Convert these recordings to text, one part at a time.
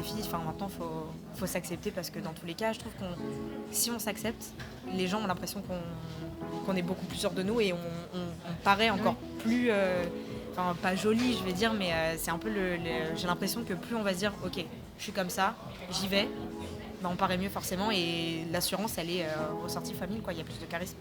filles, enfin maintenant faut s'accepter parce que dans tous les cas, je trouve si on s'accepte, les gens ont l'impression qu'on est beaucoup plus sûr de nous et on paraît encore plus, enfin pas joli je vais dire, mais c'est un peu j'ai l'impression que plus on va se dire ok, je suis comme ça, j'y vais, ben on paraît mieux forcément et l'assurance elle est ressortie famille quoi, il y a plus de charisme.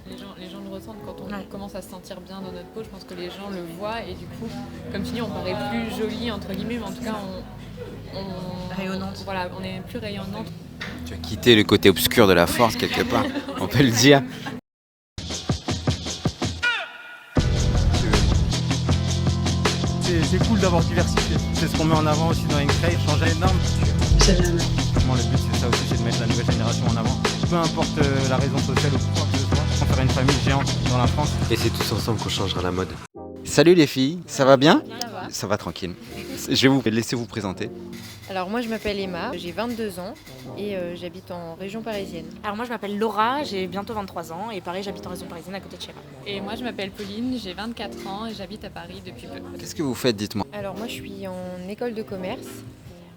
Donc, les gens le ressentent quand on Ouais. commence à se sentir bien dans notre peau. Je pense que les gens le voient et du coup, comme tu dis, on paraît plus joli entre guillemets, mais en tout cas, Rayonnante. Voilà, on est plus rayonnante. Tu as quitté le côté obscur de la force quelque part, on peut le dire. C'est cool d'avoir diversifié. C'est ce qu'on met en avant aussi dans Incrave, changer les normes. Vraiment, le but c'est ça aussi, c'est de mettre la nouvelle génération en avant. Peu importe la raison sociale ou quoi que ce soit, on fera une famille géante dans la France. Et c'est tous ensemble qu'on changera la mode. Salut les filles, ça va bien ? Ça va. Ça va tranquille. Je vais vous laisser vous présenter. Alors moi je m'appelle Emma, j'ai 22 ans et j'habite en région parisienne. Alors moi je m'appelle Laura, j'ai bientôt 23 ans et pareil j'habite en région parisienne à côté de chez moi. Et moi, je m'appelle Pauline, j'ai 24 ans et j'habite à Paris depuis peu. Qu'est-ce que vous faites, dites-moi ? Alors moi je suis en école de commerce,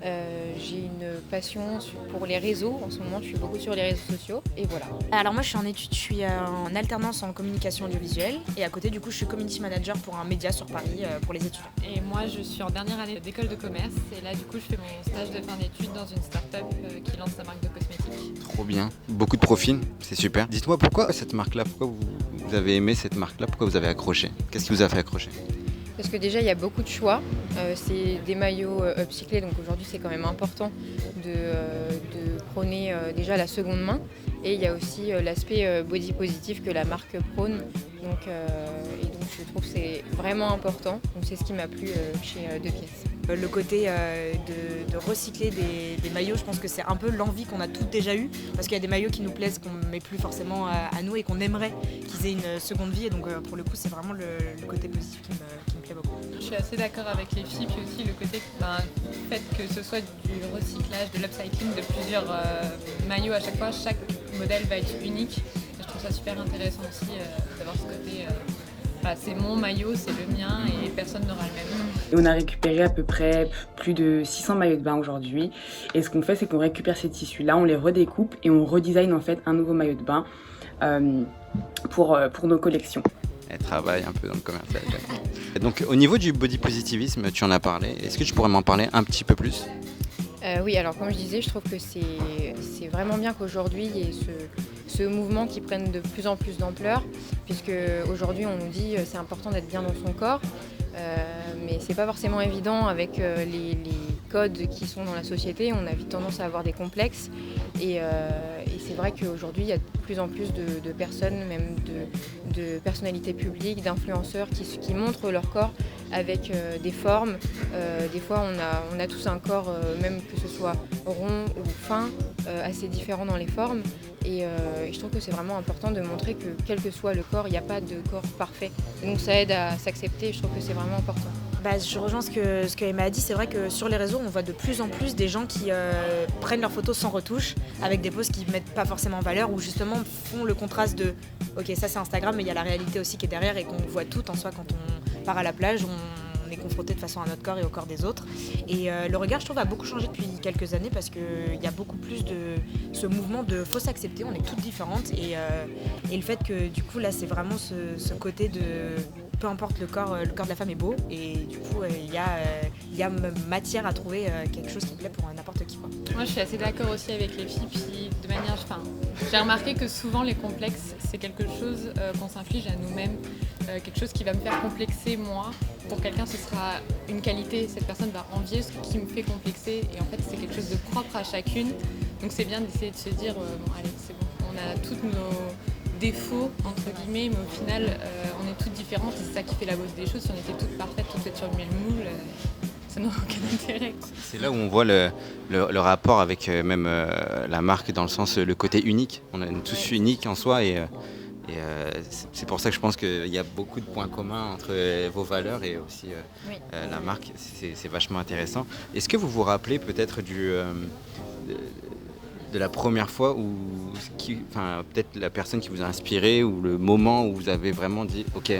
j'ai une passion pour les réseaux, en ce moment je suis beaucoup sur les réseaux sociaux et voilà. Alors moi je suis en études, je suis en alternance en communication audiovisuelle et à côté du coup je suis community manager pour un média sur Paris pour les étudiants. Et moi, je suis en dernière année d'école de commerce et là, du coup, je fais mon stage de fin d'études dans une start-up qui lance sa marque de cosmétiques. Trop bien. Beaucoup de profils, c'est super. Dites-moi pourquoi cette marque-là, pourquoi vous avez aimé cette marque-là, pourquoi vous avez accroché ? Qu'est-ce qui vous a fait accrocher ? Parce que déjà il y a beaucoup de choix, c'est des maillots upcyclés donc aujourd'hui c'est quand même important de prôner déjà la seconde main et il y a aussi l'aspect body positif que la marque prône donc je trouve que c'est vraiment important, donc c'est ce qui m'a plu chez Deux Pièces. Le côté de recycler des maillots, je pense que c'est un peu l'envie qu'on a toutes déjà eue parce qu'il y a des maillots qui nous plaisent, qu'on ne met plus forcément à nous et qu'on aimerait qu'ils aient une seconde vie et donc pour le coup c'est vraiment le côté positif qui me plaît beaucoup. Je suis assez d'accord avec les filles, puis aussi le côté le fait que ce soit du recyclage, de l'upcycling de plusieurs maillots à chaque fois, chaque modèle va être unique. Et je trouve ça super intéressant aussi d'avoir ce côté, c'est mon maillot, c'est le mien et personne n'aura le même. Et on a récupéré à peu près plus de 600 maillots de bain aujourd'hui. Et ce qu'on fait, c'est qu'on récupère ces tissus-là, on les redécoupe et on redesign en fait un nouveau maillot de bain pour nos collections. Elle travaille un peu dans le commercial. Donc au niveau du body positivisme, tu en as parlé. Est-ce que tu pourrais m'en parler un petit peu plus ? Oui, alors comme je disais, je trouve que c'est vraiment bien qu'aujourd'hui il y ait ce mouvement qui prenne de plus en plus d'ampleur, puisque aujourd'hui on nous dit c'est important d'être bien dans son corps, mais c'est pas forcément évident avec les codes qui sont dans la société. On a vite tendance à avoir des complexes et c'est vrai qu'aujourd'hui il y a de plus en plus de personnes, même de personnalités publiques, d'influenceurs qui montrent leur corps avec des formes. Des fois on a tous un corps, même que ce soit rond ou fin, assez différent dans les formes et je trouve que c'est vraiment important de montrer que quel que soit le corps, il n'y a pas de corps parfait. Et donc ça aide à s'accepter et je trouve que c'est vraiment important. Je rejoins ce que Emma a dit, c'est vrai que sur les réseaux on voit de plus en plus des gens qui prennent leurs photos sans retouche, avec des poses qui ne mettent pas forcément en valeur ou justement font le contraste de ok ça c'est Instagram mais il y a la réalité aussi qui est derrière et qu'on voit tout en soi quand on part à la plage, on est confronté de façon à notre corps et au corps des autres. Et le regard, je trouve, a beaucoup changé depuis quelques années parce qu'il y a beaucoup plus de ce mouvement de faut s'accepter, on est toutes différentes. Et le fait que du coup, là, c'est vraiment ce côté de peu importe le corps de la femme est beau. Et du coup, il y a matière à trouver quelque chose qui plaît pour n'importe qui, quoi. Moi, je suis assez d'accord aussi avec les filles. Puis, de manière, j'ai remarqué que souvent les complexes, c'est quelque chose qu'on s'inflige à nous-mêmes, quelque chose qui va me faire complexer moi. Pour quelqu'un, ce sera une qualité. Cette personne va envier ce qui me fait complexer. Et en fait, c'est quelque chose de propre à chacune. Donc, c'est bien d'essayer de se dire, bon, allez, c'est bon. On a tous nos défauts, entre guillemets, mais au final, on est toutes différentes. Et c'est ça qui fait la beauté des choses. Si on était toutes parfaites, toutes faites sur le même moule, ça n'aurait aucun intérêt. C'est là où on voit le rapport avec même la marque, dans le sens le côté unique. On est tous uniques en soi et c'est pour ça que je pense qu'il y a beaucoup de points communs entre vos valeurs et aussi la marque. C'est vachement intéressant. Est-ce que vous vous rappelez peut-être de la première fois où, peut-être la personne qui vous a inspiré ou le moment où vous avez vraiment dit « Ok,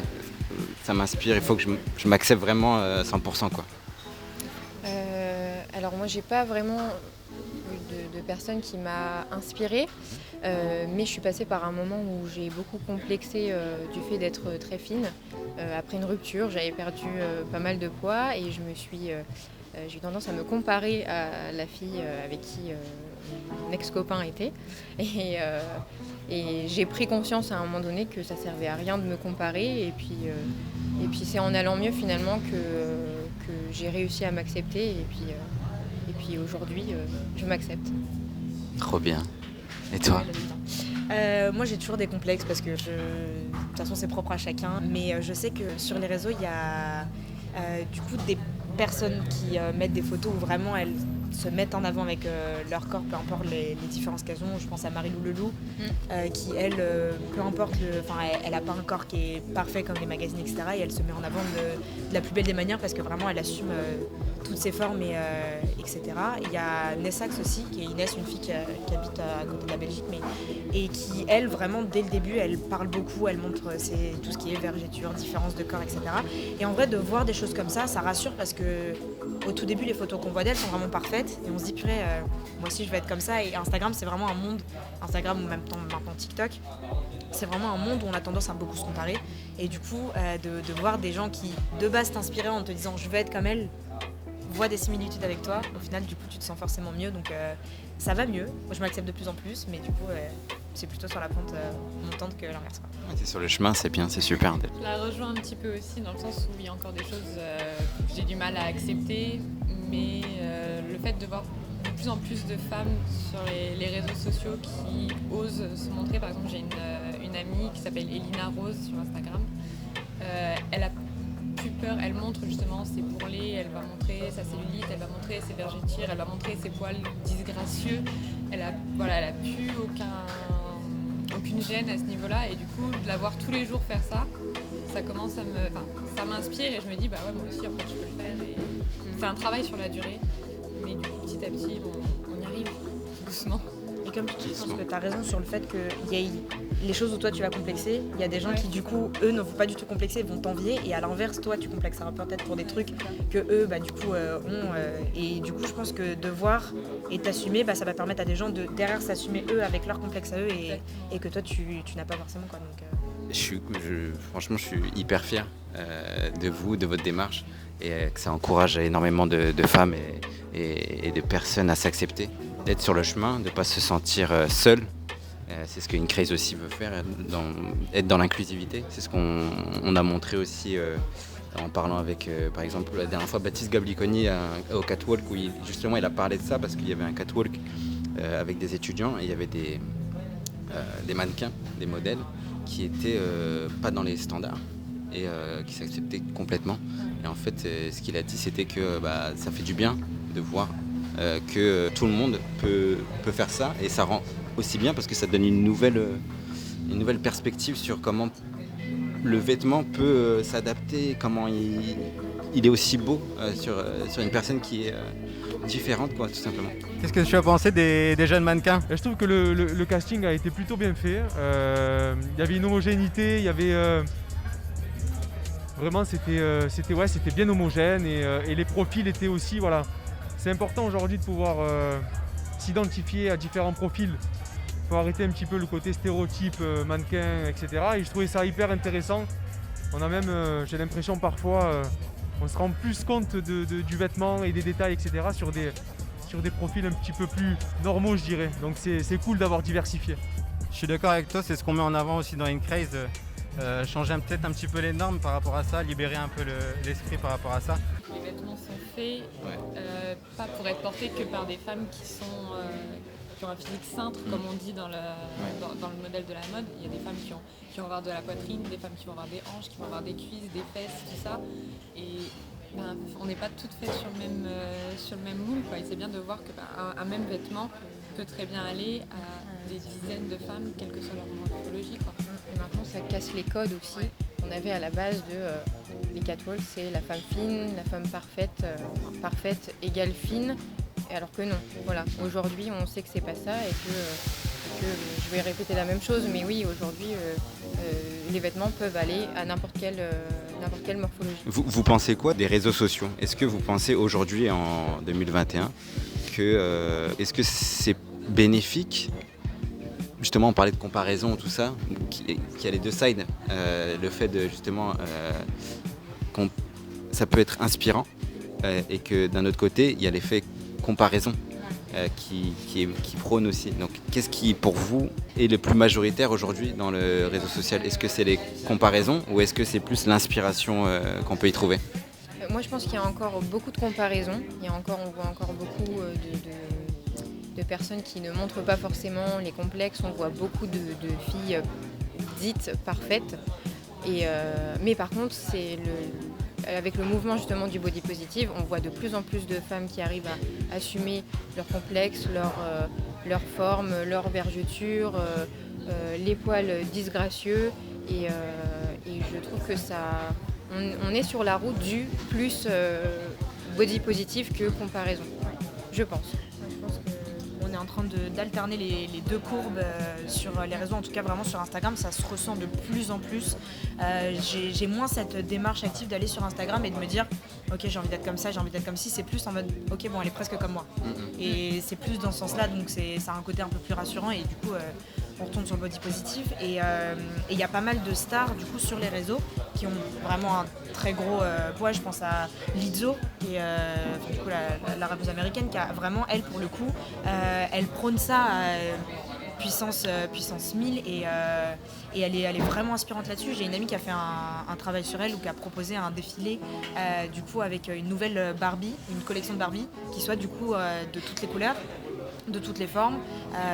ça m'inspire, il faut que je m'accepte vraiment 100%. » quoi. Alors Alors moi j'ai pas vraiment de personne qui m'a inspirée, mais je suis passée par un moment où j'ai beaucoup complexé du fait d'être très fine. Après une rupture, j'avais perdu pas mal de poids et j'ai eu tendance à me comparer à la fille avec qui mon ex-copain était. Et j'ai pris conscience à un moment donné que ça servait à rien de me comparer. Et puis c'est en allant mieux finalement que j'ai réussi à m'accepter. Et puis aujourd'hui, je m'accepte. Trop bien. Et toi? Moi j'ai toujours des complexes parce que de toute façon c'est propre à chacun, mais je sais que sur les réseaux il y a du coup des personnes qui mettent des photos où vraiment elles se mettent en avant avec leur corps, peu importe les différences qu'elles ont. Je pense à Marie-Lou Leloup qui elle, peu importe, elle n'a pas un corps qui est parfait comme les magazines etc. Et elle se met en avant de la plus belle des manières parce que vraiment elle assume toutes ses formes etc. Il y a Nessax aussi, qui est Inès, une fille qui habite à côté de la Belgique, et qui, elle, vraiment, dès le début, elle parle beaucoup, elle montre tout ce qui est vergeture, différence de corps, etc. Et en vrai, de voir des choses comme ça rassure parce que au tout début, les photos qu'on voit d'elle sont vraiment parfaites et on se dit, purée, moi aussi je vais être comme ça. Et Instagram, c'est vraiment un monde, Instagram ou même maintenant TikTok, c'est vraiment un monde où on a tendance à beaucoup se comparer. Et du coup, de voir des gens qui, de base, t'inspiraient en te disant, je veux être comme elle, voient des similitudes avec toi, au final du coup tu te sens forcément mieux, donc ça va mieux. Moi je m'accepte de plus en plus, mais du coup c'est plutôt sur la pente montante que l'inverse. T'es sur le chemin, c'est bien, c'est super. Je la rejoins un petit peu aussi dans le sens où il y a encore des choses que j'ai du mal à accepter, mais le fait de voir de plus en plus de femmes sur les réseaux sociaux qui osent se montrer. Par exemple, j'ai une amie qui s'appelle Elina Rose sur Instagram. Elle a plus peur, elle montre justement ses bourrelets, elle va montrer sa cellulite, elle va montrer ses vergetures, elle va montrer ses poils disgracieux. Elle a plus aucune gêne à ce niveau-là, et du coup de la voir tous les jours faire ça, ça m'inspire et je me dis bah ouais, moi aussi en fait je peux le faire. Et c'est un travail sur la durée, mais du coup petit à petit on y arrive doucement. Et comme tu dis, je pense que tu as raison sur le fait qu'il y a les choses où toi tu vas complexer, il y a des gens qui du coup, eux ne vont pas du tout complexer, vont t'envier, et à l'inverse, toi tu complexeras peut-être pour des trucs que eux du coup ont. Et du coup, je pense que de voir et t'assumer, ça va permettre à des gens de derrière s'assumer eux avec leurs complexes à eux et que toi tu n'as pas forcément quoi. Donc, franchement, je suis hyper fier de vous, de votre démarche, et que ça encourage énormément de femmes et de personnes à s'accepter, d'être sur le chemin, de ne pas se sentir seul. C'est ce que Incraze aussi veut faire, être dans l'inclusivité. C'est ce qu'on a montré aussi en parlant avec, par exemple, la dernière fois, Baptiste Gabliconi au Catwalk, où justement il a parlé de ça parce qu'il y avait un Catwalk avec des étudiants et il y avait des mannequins, des modèles qui étaient pas dans les standards et qui s'acceptaient complètement. Et en fait, ce qu'il a dit, c'était que ça fait du bien de voir que tout le monde peut faire ça, et ça rend aussi bien parce que ça donne une nouvelle perspective sur comment le vêtement peut s'adapter, comment il est aussi beau sur une personne qui est différente, quoi, tout simplement. Qu'est-ce que tu as pensé des jeunes mannequins? Je trouve que le casting a été plutôt bien fait. Il y avait une homogénéité, il y avait vraiment c'était bien homogène, et les profils étaient aussi, voilà. C'est important aujourd'hui de pouvoir s'identifier à différents profils. Il faut arrêter un petit peu le côté stéréotype, mannequin, etc. Et je trouvais ça hyper intéressant. On a même, j'ai l'impression parfois, on se rend plus compte du vêtement et des détails, etc. sur des profils un petit peu plus normaux, je dirais. Donc c'est cool d'avoir diversifié. Je suis d'accord avec toi, c'est ce qu'on met en avant aussi dans Incraze. Changer peut-être un petit peu les normes par rapport à ça, libérer un peu l'esprit par rapport à ça. Les vêtements sont faits pas pour être portés que par des femmes qui ont un physique cintre, comme on dit dans le modèle de la mode. Il y a des femmes qui vont avoir de la poitrine, des femmes qui vont avoir des hanches, qui vont avoir des cuisses, des fesses, tout ça. Et on n'est pas toutes faites sur le même moule, quoi. Et c'est bien de voir qu'un même vêtement peut très bien aller à des dizaines de femmes, quelle que soit leur morphologie, quoi. Et maintenant, ça casse les codes aussi. On avait à la base les catwalks, c'est la femme fine, la femme parfaite égale fine, alors que non. Voilà. Aujourd'hui, on sait que c'est pas ça et que je vais répéter la même chose, mais oui, aujourd'hui, les vêtements peuvent aller à n'importe quel n'importe quelle morphologie. Vous pensez quoi des réseaux sociaux ? Est-ce que vous pensez aujourd'hui, en 2021, est-ce que c'est bénéfique ? Justement, on parlait de comparaison, tout ça, qu'il y a les deux sides. Le fait de, justement, ça peut être inspirant, et que d'un autre côté, il y a l'effet comparaison qui prône aussi. Donc, qu'est-ce qui, pour vous, est le plus majoritaire aujourd'hui dans le réseau social ? Est-ce que c'est les comparaisons ou est-ce que c'est plus l'inspiration qu'on peut y trouver ? Moi, je pense qu'il y a encore beaucoup de comparaisons. On voit encore beaucoup de personnes qui ne montrent pas forcément les complexes. On voit beaucoup de filles dites parfaites. Mais par contre, avec le mouvement justement du body positive, on voit de plus en plus de femmes qui arrivent à assumer leurs complexes, leur forme, leur vergeture, les poils disgracieux. Et je trouve que on est sur la route du plus body positive que comparaison, je pense. Je pense qu'on est en train d'alterner les deux courbes sur les réseaux, en tout cas vraiment sur Instagram, ça se ressent de plus en plus. J'ai moins cette démarche active d'aller sur Instagram et de me dire ok, j'ai envie d'être comme ça, j'ai envie d'être comme ci, c'est plus en mode ok, bon, elle est presque comme moi. Et c'est plus dans ce sens-là, donc ça a un côté un peu plus rassurant et du coup on retourne sur le body positif et il y a pas mal de stars du coup sur les réseaux qui ont vraiment un très gros poids. Je pense à Lizzo qui est du coup la rappeuse américaine qui a vraiment, elle pour le coup, elle prône ça à puissance 1000 et elle est vraiment inspirante là-dessus. J'ai une amie qui a fait un travail sur elle ou qui a proposé un défilé du coup avec une nouvelle Barbie, une collection de Barbie qui soit du coup de toutes les couleurs, de toutes les formes,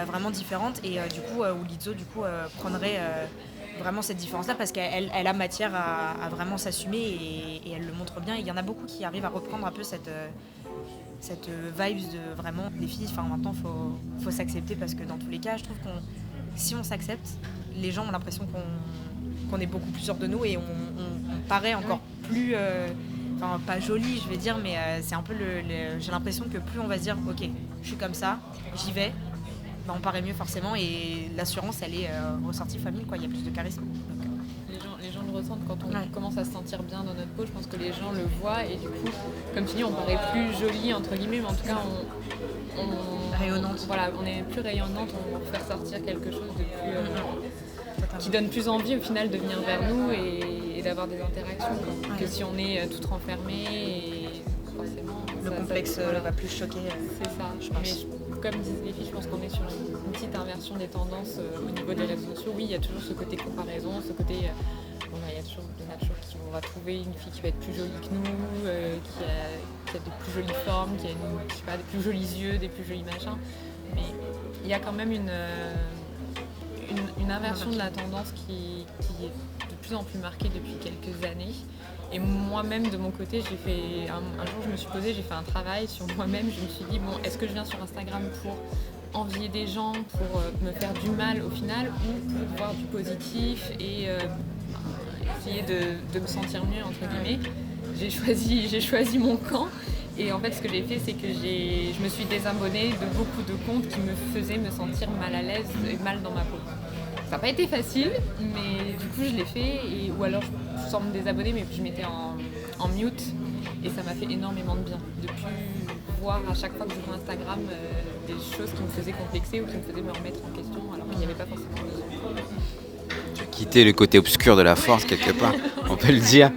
vraiment différentes et du coup où Lizzo du coup prendrait vraiment cette différence-là parce qu'elle a matière à vraiment s'assumer et elle le montre bien. Il y en a beaucoup qui arrivent à reprendre un peu cette vibes de vraiment des filles. Enfin, maintenant, faut s'accepter parce que dans tous les cas, je trouve si on s'accepte, les gens ont l'impression qu'on est beaucoup plus sûr de nous et on paraît encore plus... Enfin, pas jolie, je vais dire, mais c'est un peu j'ai l'impression que plus on va se dire ok, je suis comme ça, j'y vais, bah, on paraît mieux forcément et l'assurance elle est ressortie famille, quoi. Il y a plus de charisme. Donc, les gens le ressentent quand on commence à se sentir bien dans notre peau. Je pense que les gens le voient et du coup, comme tu dis, on paraît plus jolie entre guillemets, mais en tout cas rayonnante. Voilà, on est plus rayonnante, on peut faire sortir quelque chose de plus qui donne plus envie au final de venir vers nous et d'avoir des interactions que si on est toute renfermée et forcément le complexe va plus choquer. C'est ça, je pense. Mais comme disent les filles, je pense qu'on est sur une petite inversion des tendances au niveau des réseaux sociaux. Oui, il y a toujours ce côté comparaison, ce côté il y a toujours de nature qui on va trouver une fille qui va être plus jolie que nous, qui a de plus jolies formes, qui a des plus jolis yeux, des plus jolis machins. Mais il y a quand même une inversion de la tendance qui est de plus en plus marquée depuis quelques années. Et moi-même, de mon côté, j'ai fait un jour, je me suis posée, j'ai fait un travail sur moi-même. Je me suis dit, bon, est-ce que je viens sur Instagram pour envier des gens, pour me faire du mal au final, ou pour voir du positif et essayer de me sentir mieux, entre guillemets. J'ai choisi mon camp. Et en fait, ce que j'ai fait, c'est que je me suis désabonnée de beaucoup de comptes qui me faisaient me sentir mal à l'aise et mal dans ma peau. Ça n'a pas été facile, mais du coup, je l'ai fait. Ou alors, sans me désabonner, mais je mettais en mute. Et ça m'a fait énormément de bien. De plus voir à chaque fois que j'ouvre Instagram des choses qui me faisaient complexer ou qui me faisaient me remettre en question, alors qu'il n'y avait pas forcément besoin. Quitter le côté obscur de la force quelque part, on peut le dire.